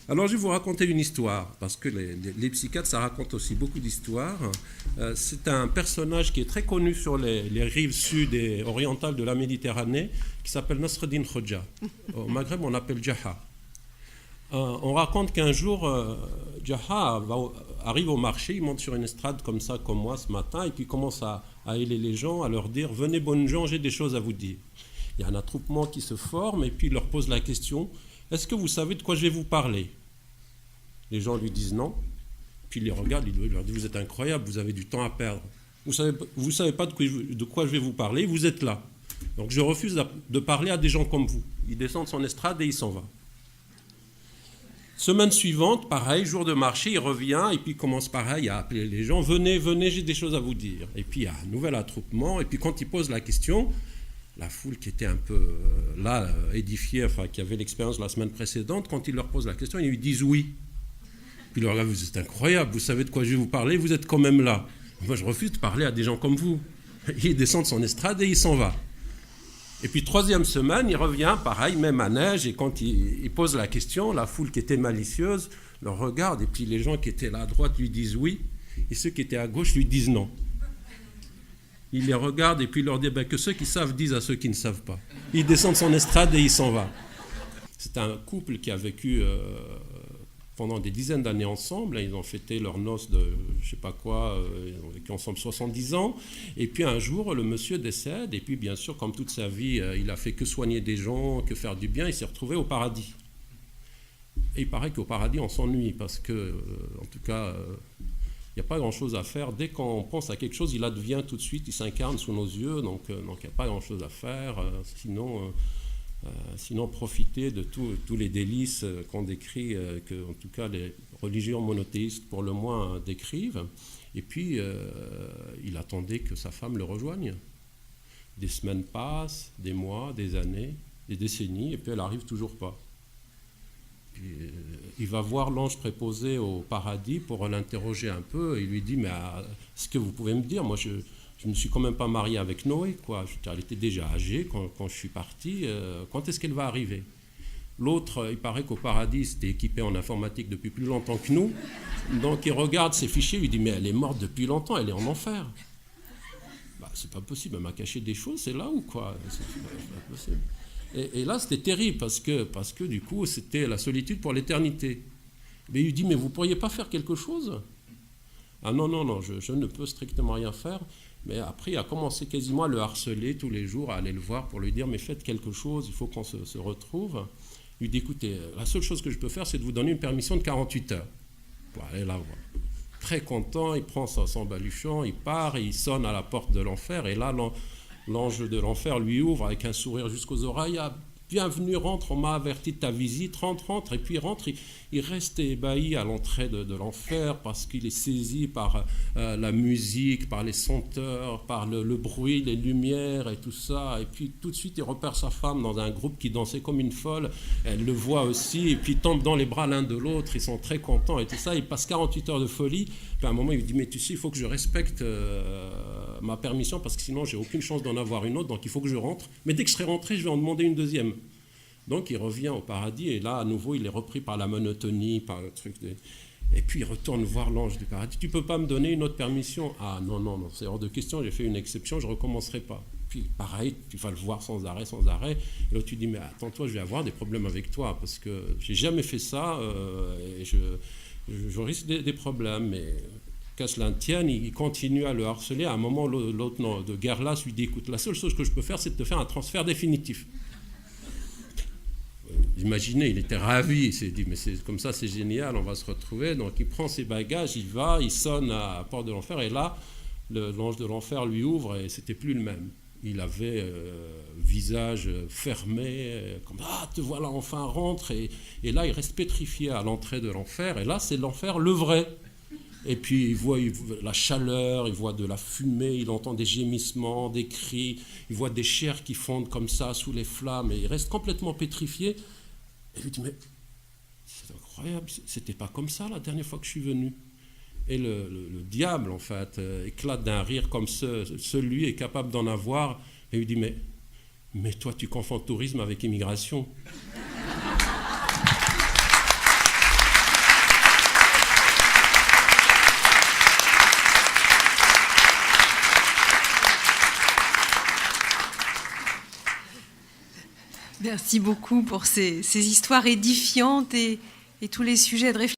Alors, je vais vous raconter une histoire, parce que les psychiatres, ça raconte aussi beaucoup d'histoires. C'est un personnage qui est très connu sur les rives sud et orientales de la Méditerranée, qui s'appelle Nasreddin Hoxha. Au Maghreb, on l'appelle Jaha. On raconte qu'un jour, Jaha arrive au marché, il monte sur une estrade comme ça, comme moi ce matin, et puis il commence à héler les gens, à leur dire « Venez, bonnes gens, j'ai des choses à vous dire ». Il y a un attroupement qui se forme, et puis il leur pose la question « Est-ce que vous savez de quoi je vais vous parler ?» Les gens lui disent non, puis il les regarde, il leur dit « Vous êtes incroyable, vous avez du temps à perdre. Vous savez pas de quoi je vais vous parler, vous êtes là. Donc je refuse de parler à des gens comme vous. » Il descend de son estrade et il s'en va. Semaine suivante, pareil, jour de marché, il revient et puis il commence pareil à appeler les gens « Venez, venez, j'ai des choses à vous dire. » Et puis il y a un nouvel attroupement, et puis quand il pose la question, la foule qui était un peu édifiée, enfin qui avait l'expérience de la semaine précédente, quand il leur pose la question, ils lui disent « Oui. » Puis il leur dit « Vous êtes incroyable, vous savez de quoi je vais vous parler, vous êtes quand même là. Moi je refuse de parler à des gens comme vous. » Il descend de son estrade et il s'en va. Et puis troisième semaine, il revient, pareil, même à neige, et quand il pose la question, la foule qui était malicieuse le regarde, et puis les gens qui étaient là à droite lui disent oui, et ceux qui étaient à gauche lui disent non. Il les regarde et puis il leur dit que ceux qui savent disent à ceux qui ne savent pas. Il descend de son estrade et il s'en va. C'est un couple qui a vécu pendant des dizaines d'années ensemble. Ils ont fêté leur noces de je ne sais pas quoi, ils ont vécu ensemble 70 ans. Et puis un jour, le monsieur décède. Et puis bien sûr, comme toute sa vie, il a fait que soigner des gens, que faire du bien. Il s'est retrouvé au paradis. Et il paraît qu'au paradis, on s'ennuie parce que, en tout cas, il n'y a pas grand-chose à faire. Dès qu'on pense à quelque chose, il advient tout de suite, il s'incarne sous nos yeux. Donc il n'y a pas grand-chose à faire. Sinon, profiter de tous les délices qu'on décrit, que en tout cas les religions monothéistes pour le moins décrivent. Et puis, il attendait que sa femme le rejoigne. Des semaines passent, des mois, des années, des décennies, et puis elle n'arrive toujours pas. Puis, il va voir l'ange préposé au paradis pour l'interroger un peu. Il lui dit « Mais est-ce que vous pouvez me dire, moi je ne me suis quand même pas marié avec Noé, quoi. Elle était déjà âgée quand je suis parti. Quand est-ce qu'elle va arriver ?» L'autre, il paraît qu'au paradis, c'était équipé en informatique depuis plus longtemps que nous. Donc il regarde ses fichiers, il lui dit « Mais elle est morte depuis longtemps, elle est en enfer. » C'est pas possible, elle m'a caché des choses, c'est là ou quoi? C'est pas possible. Et là, c'était terrible parce que du coup, c'était la solitude pour l'éternité. Mais il lui dit « Mais vous ne pourriez pas faire quelque chose ?» Ah non, je ne peux strictement rien faire. Mais après, il a commencé quasiment à le harceler tous les jours, à aller le voir pour lui dire « Mais faites quelque chose, il faut qu'on se retrouve. » Il lui dit « Écoutez, la seule chose que je peux faire, c'est de vous donner une permission de 48 heures. » Pour aller la voir. Très content, il prend son baluchon, il part, et il sonne à la porte de l'enfer. Et là, l'ange de l'enfer lui ouvre avec un sourire jusqu'aux oreilles. « Bienvenue, rentre, on m'a averti de ta visite, rentre. » Et puis il rentre, il reste ébahi à l'entrée de l'enfer parce qu'il est saisi par la musique, par les senteurs, par le bruit, les lumières et tout ça. Et puis tout de suite, il repère sa femme dans un groupe qui dansait comme une folle. Elle le voit aussi, et puis ils tombent dans les bras l'un de l'autre, ils sont très contents et tout ça. Il passe 48 heures de folie. Puis à un moment, il lui dit « Mais tu sais, il faut que je respecte ma permission parce que sinon, j'ai aucune chance d'en avoir une autre, donc il faut que je rentre. Mais dès que je serai rentré, je vais en demander une deuxième. » Donc il revient au paradis et là à nouveau il est repris par la monotonie, par le truc et puis il retourne voir l'ange du paradis. « Tu peux pas me donner une autre permission ?»« Ah non, c'est hors de question, j'ai fait une exception, je recommencerai pas. » Puis pareil, tu vas le voir sans arrêt. Et là tu dis « Mais attends-toi, je vais avoir des problèmes avec toi parce que j'ai jamais fait ça et je risque des problèmes. » Mais qu'à cela ne tienne, il continue à le harceler. À un moment, l'autre de Guerlas lui dit « Écoute, la seule chose que je peux faire, c'est de te faire un transfert définitif. » Imaginez, il était ravi, il s'est dit « Mais c'est comme ça, c'est génial, on va se retrouver. » Donc il prend ses bagages, il va, il sonne à la porte de l'enfer, et là, l'ange de l'enfer lui ouvre, et c'était plus le même. Il avait visage fermé, comme « Ah, te voilà, enfin, rentre !» Et là, il reste pétrifié à l'entrée de l'enfer, et là, c'est l'enfer le vrai. Et puis il voit la chaleur, il voit de la fumée, il entend des gémissements, des cris, il voit des chairs qui fondent comme ça sous les flammes, et il reste complètement pétrifié. Et il lui dit « Mais c'est incroyable, c'était pas comme ça la dernière fois que je suis venu. » Et le diable, en fait, éclate d'un rire comme celui est capable d'en avoir, et il lui dit « Mais toi, tu confonds tourisme avec immigration. » Merci beaucoup pour ces histoires édifiantes et tous les sujets de réflexion.